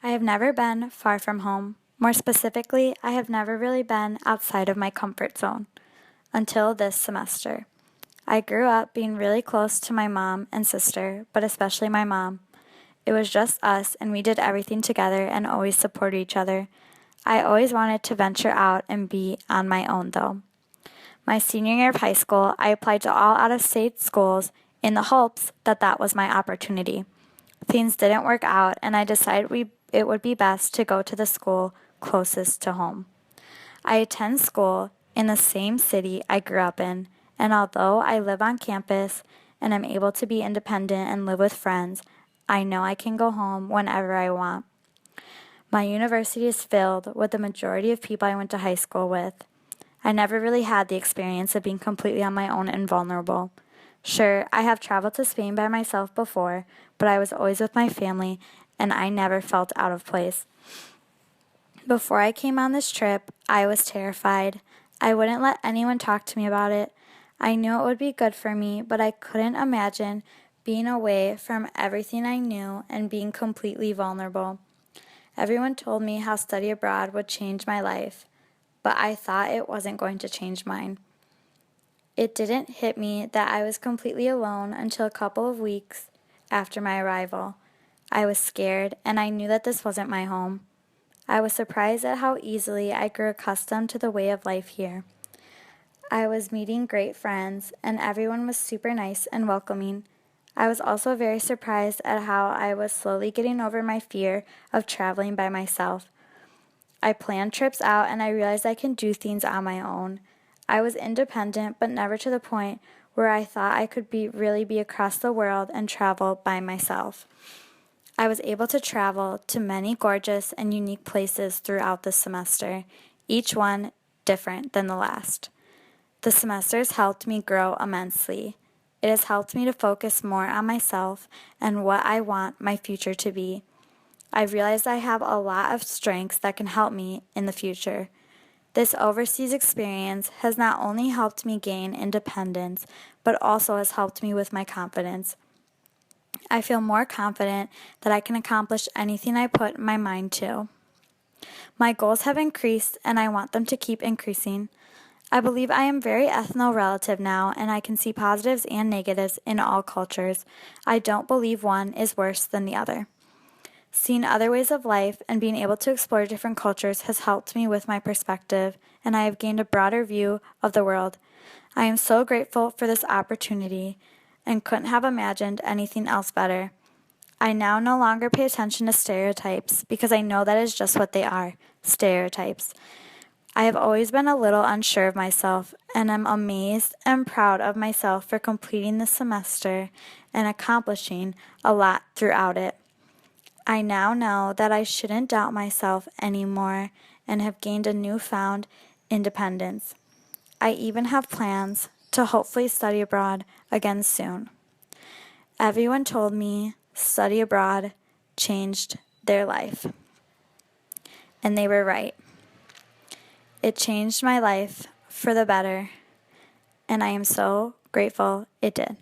I have never been far from home. More specifically, I have never really been outside of my comfort zone until this semester. I grew up being really close to my mom and sister, but especially my mom. It was just us, and we did everything together and always supported each other. I always wanted to venture out and be on my own, though. My senior year of high school, I applied to all out of state schools in the hopes that that was my opportunity. Things didn't work out, and I decided it would be best to go to the school closest to home. I attend school in the same city I grew up in, and although I live on campus and am able to be independent and live with friends, I know I can go home whenever I want. My university is filled with the majority of people I went to high school with. I never really had the experience of being completely on my own and vulnerable. Sure, I have traveled to Spain by myself before, but I was always with my family, and I never felt out of place. Before I came on this trip, I was terrified. I wouldn't let anyone talk to me about it. I knew it would be good for me, but I couldn't imagine being away from everything I knew and being completely vulnerable. Everyone told me how study abroad would change my life, but I thought it wasn't going to change mine. It didn't hit me that I was completely alone until a couple of weeks after my arrival. I was scared, and I knew that this wasn't my home. I was surprised at how easily I grew accustomed to the way of life here. I was meeting great friends, and everyone was super nice and welcoming. I was also very surprised at how I was slowly getting over my fear of traveling by myself. I planned trips out, and I realized I can do things on my own. I was independent, but never to the point where I thought I could really be across the world and travel by myself. I was able to travel to many gorgeous and unique places throughout the semester, each one different than the last. The semesters helped me grow immensely. It has helped me to focus more on myself and what I want my future to be. I've realized I have a lot of strengths that can help me in the future. This overseas experience has not only helped me gain independence, but also has helped me with my confidence. I feel more confident that I can accomplish anything I put my mind to. My goals have increased, and I want them to keep increasing. I believe I am very ethno-relative now, and I can see positives and negatives in all cultures. I don't believe one is worse than the other. Seeing other ways of life and being able to explore different cultures has helped me with my perspective, and I have gained a broader view of the world. I am so grateful for this opportunity and couldn't have imagined anything else better. I now no longer pay attention to stereotypes because I know that is just what they are, stereotypes. I have always been a little unsure of myself, and am amazed and proud of myself for completing the semester and accomplishing a lot throughout it. I now know that I shouldn't doubt myself anymore and have gained a newfound independence. I even have plans to hopefully study abroad again soon. Everyone told me study abroad changed their life, and they were right. It changed my life for the better, and I am so grateful it did.